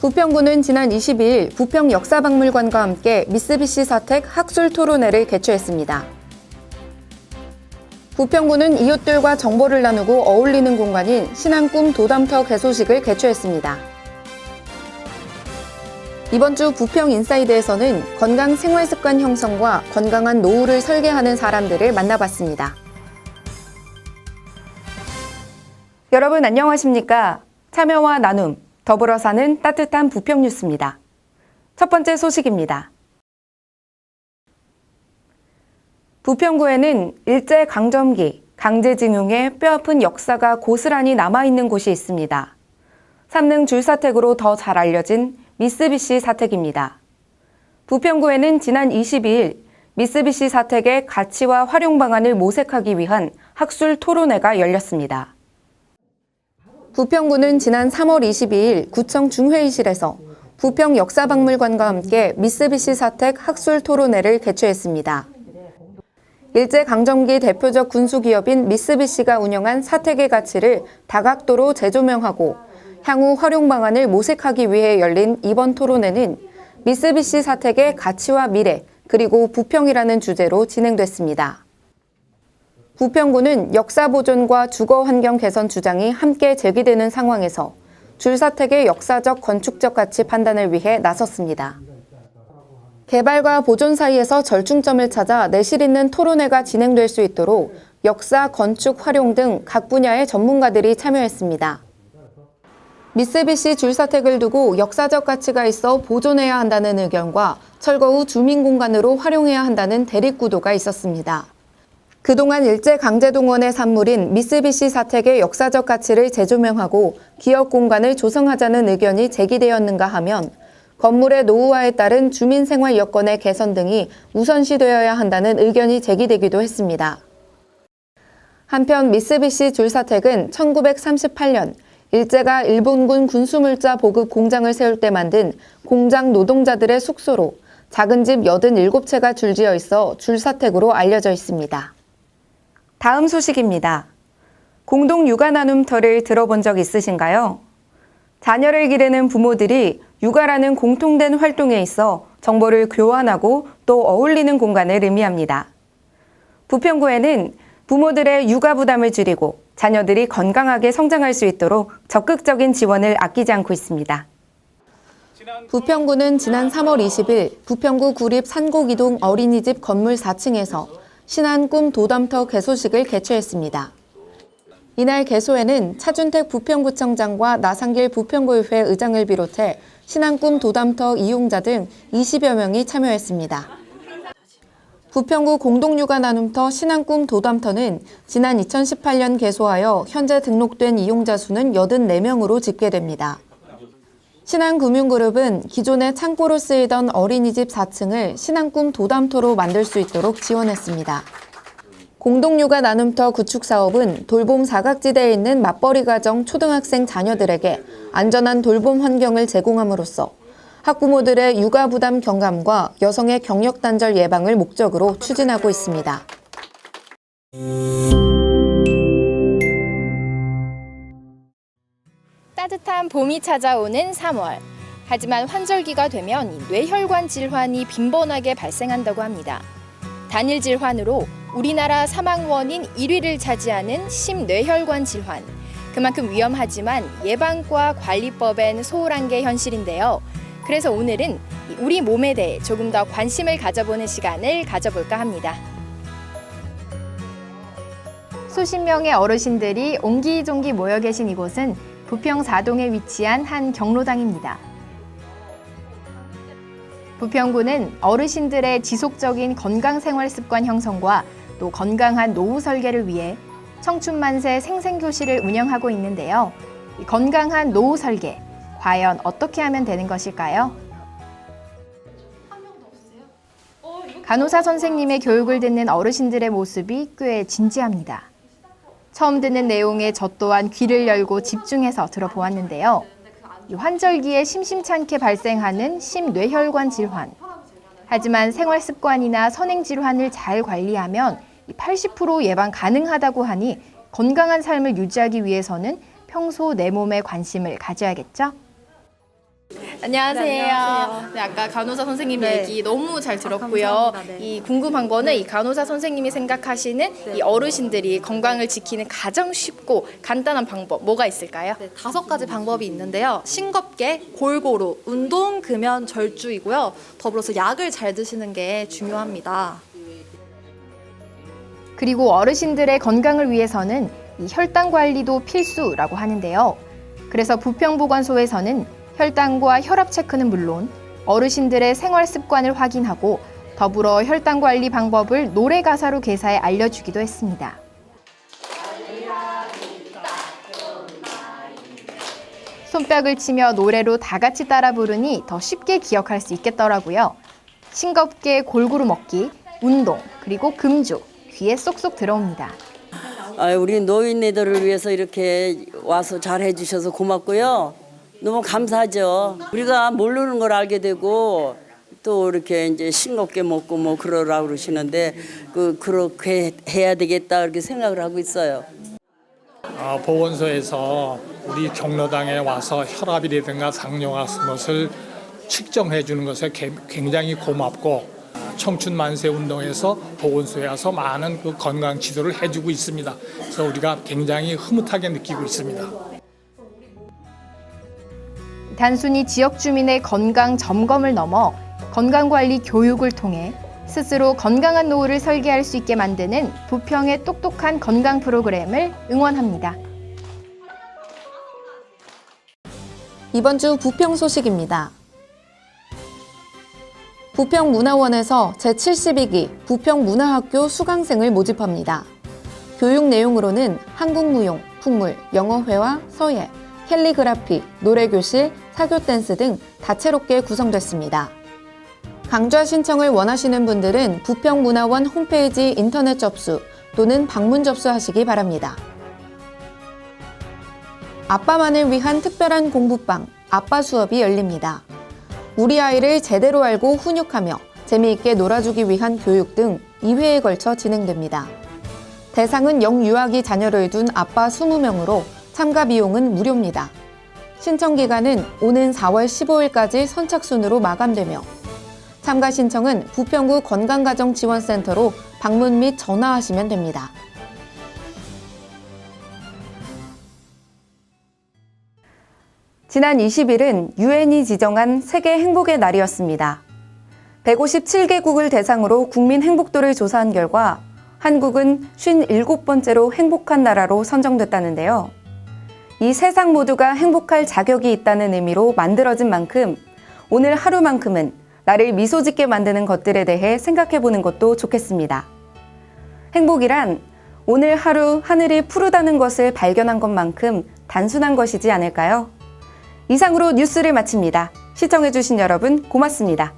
부평구는 지난 22일 부평역사박물관과 함께 미쓰비시 사택 학술 토론회를 개최했습니다. 부평구는 이웃들과 정보를 나누고 어울리는 공간인 신안꿈 도담터 개소식을 개최했습니다. 이번 주 부평 인사이드에서는 건강 생활습관 형성과 건강한 노후를 설계하는 사람들을 만나봤습니다. 여러분 안녕하십니까? 참여와 나눔, 더불어 사는 따뜻한 부평 뉴스입니다. 첫 번째 소식입니다. 부평구에는 일제강점기, 강제징용의 뼈아픈 역사가 고스란히 남아있는 곳이 있습니다. 삼릉 줄사택으로 더 잘 알려진 미쓰비시 사택입니다. 부평구에는 지난 22일 미쓰비시 사택의 가치와 활용 방안을 모색하기 위한 학술 토론회가 열렸습니다. 부평구는 지난 3월 22일 구청 중회의실에서 부평역사박물관과 함께 미쓰비시 사택 학술 토론회를 개최했습니다. 일제강점기 대표적 군수기업인 미쓰비시가 운영한 사택의 가치를 다각도로 재조명하고 향후 활용 방안을 모색하기 위해 열린 이번 토론회는 미쓰비시 사택의 가치와 미래, 그리고 부평이라는 주제로 진행됐습니다. 부평구는 역사 보존과 주거 환경 개선 주장이 함께 제기되는 상황에서 줄사택의 역사적 건축적 가치 판단을 위해 나섰습니다. 개발과 보존 사이에서 절충점을 찾아 내실 있는 토론회가 진행될 수 있도록 역사, 건축, 활용 등 각 분야의 전문가들이 참여했습니다. 미쓰비시 줄사택을 두고 역사적 가치가 있어 보존해야 한다는 의견과 철거 후 주민공간으로 활용해야 한다는 대립구도가 있었습니다. 그동안 일제강제동원의 산물인 미쓰비시 사택의 역사적 가치를 재조명하고 기업 공간을 조성하자는 의견이 제기되었는가 하면 건물의 노후화에 따른 주민생활 여건의 개선 등이 우선시되어야 한다는 의견이 제기되기도 했습니다. 한편 미쓰비시 줄사택은 1938년 일제가 일본군 군수물자 보급 공장을 세울 때 만든 공장 노동자들의 숙소로 작은 집 87채가 줄지어 있어 줄사택으로 알려져 있습니다. 다음 소식입니다. 공동 육아 나눔터를 들어본 적 있으신가요? 자녀를 기르는 부모들이 육아라는 공통된 활동에 있어 정보를 교환하고 또 어울리는 공간을 의미합니다. 부평구에는 부모들의 육아 부담을 줄이고 자녀들이 건강하게 성장할 수 있도록 적극적인 지원을 아끼지 않고 있습니다. 부평구는 지난 3월 20일 부평구 구립 산곡이동 어린이집 건물 4층에서 신안꿈 도담터 개소식을 개최했습니다. 이날 개소에는 차준택 부평구청장과 나상길 부평구의회 의장을 비롯해 신안꿈 도담터 이용자 등 20여 명이 참여했습니다. 부평구 공동육아 나눔터 신안꿈 도담터는 지난 2018년 개소하여 현재 등록된 이용자 수는 84명으로 집계됩니다. 신한금융그룹은 기존의 창고로 쓰이던 어린이집 4층을 신안꿈 도담터로 만들 수 있도록 지원했습니다. 공동육아 나눔터 구축 사업은 돌봄 사각지대에 있는 맞벌이 가정 초등학생 자녀들에게 안전한 돌봄 환경을 제공함으로써 학부모들의 육아 부담 경감과 여성의 경력 단절 예방을 목적으로 추진하고 있습니다. 따뜻한 봄이 찾아오는 3월. 하지만 환절기가 되면 뇌혈관 질환이 빈번하게 발생한다고 합니다. 단일 질환으로 우리나라 사망 원인 1위를 차지하는 심뇌혈관 질환. 그만큼 위험하지만 예방과 관리법엔 소홀한 게 현실인데요. 그래서 오늘은 우리 몸에 대해 조금 더 관심을 가져보는 시간을 가져볼까 합니다. 수십 명의 어르신들이 옹기종기 모여 계신 이곳은 부평 4동에 위치한 한 경로당입니다. 부평구는 어르신들의 지속적인 건강생활 습관 형성과 또 건강한 노후 설계를 위해 청춘만세 생생교실을 운영하고 있는데요. 건강한 노후 설계, 과연 어떻게 하면 되는 것일까요? 간호사 선생님의 교육을 듣는 어르신들의 모습이 꽤 진지합니다. 처음 듣는 내용에 저 또한 귀를 열고 집중해서 들어보았는데요. 환절기에 심심찮게 발생하는 심뇌혈관 질환. 하지만 생활 습관이나 선행 질환을 잘 관리하면 80% 예방 가능하다고 하니 건강한 삶을 유지하기 위해서는 평소 내 몸에 관심을 가져야겠죠? 안녕하세요. 네, 아까 간호사 선생님 얘기 너무 잘 들었고요. 감사합니다. 네. 이 궁금한 거는 이 간호사 선생님이 생각하시는 이 어르신들이 건강을 지키는 가장 쉽고 간단한 방법 뭐가 있을까요? 네, 5가지 방법이 있는데요. 싱겁게, 골고루, 운동, 금연, 절주이고요. 더불어서 약을 잘 드시는 게 중요합니다. 그리고 어르신들의 건강을 위해서는 이 혈당 관리도 필수라고 하는데요. 그래서 부평보건소에서는 혈당과 혈압 체크는 물론 어르신들의 생활 습관을 확인하고 더불어 혈당 관리 방법을 노래 가사로 개사해 알려주기도 했습니다. 손뼉을 치며 노래로 다 같이 따라 부르니 더 쉽게 기억할 수 있겠더라고요. 싱겁게 골고루 먹기, 운동, 그리고 금주, 귀에 쏙쏙 들어옵니다. 우리 노인네들을 위해서 이렇게 와서 잘 해주셔서 고맙고요. 너무 감사하죠. 우리가 모르는 걸 알게 되고 또 이렇게 이제 싱겁게 먹고 뭐 그러라고 그러시는데 그렇게 해야 되겠다 그렇게 생각을 하고 있어요. 보건소에서 우리 경로당에 와서 혈압이라든가 당뇨 같은 것을 측정해 주는 것에 굉장히 고맙고 청춘 만세 운동에서 보건소에 와서 많은 그 건강 지도를 해주고 있습니다. 그래서 우리가 굉장히 흐뭇하게 느끼고 있습니다. 단순히 지역 주민의 건강 점검을 넘어 건강관리 교육을 통해 스스로 건강한 노후를 설계할 수 있게 만드는 부평의 똑똑한 건강 프로그램을 응원합니다. 이번 주 부평 소식입니다. 부평문화원에서 제72기 부평문화학교 수강생을 모집합니다. 교육 내용으로는 한국무용, 풍물, 영어회화, 서예, 캘리그라피, 노래교실, 사교댄스 등 다채롭게 구성됐습니다. 강좌 신청을 원하시는 분들은 부평문화원 홈페이지 인터넷 접수 또는 방문 접수하시기 바랍니다. 아빠만을 위한 특별한 공부방, 아빠 수업이 열립니다. 우리 아이를 제대로 알고 훈육하며 재미있게 놀아주기 위한 교육 등 2회에 걸쳐 진행됩니다. 대상은 영유아기 자녀를 둔 아빠 20명으로 참가 비용은 무료입니다. 신청 기간은 오는 4월 15일까지 선착순으로 마감되며 참가 신청은 부평구 건강가정지원센터로 방문 및 전화하시면 됩니다. 지난 20일은 유엔이 지정한 세계 행복의 날이었습니다. 157개국을 대상으로 국민 행복도를 조사한 결과 한국은 57번째로 행복한 나라로 선정됐다는데요. 이 세상 모두가 행복할 자격이 있다는 의미로 만들어진 만큼 오늘 하루만큼은 나를 미소 짓게 만드는 것들에 대해 생각해보는 것도 좋겠습니다. 행복이란 오늘 하루 하늘이 푸르다는 것을 발견한 것만큼 단순한 것이지 않을까요? 이상으로 뉴스를 마칩니다. 시청해주신 여러분 고맙습니다.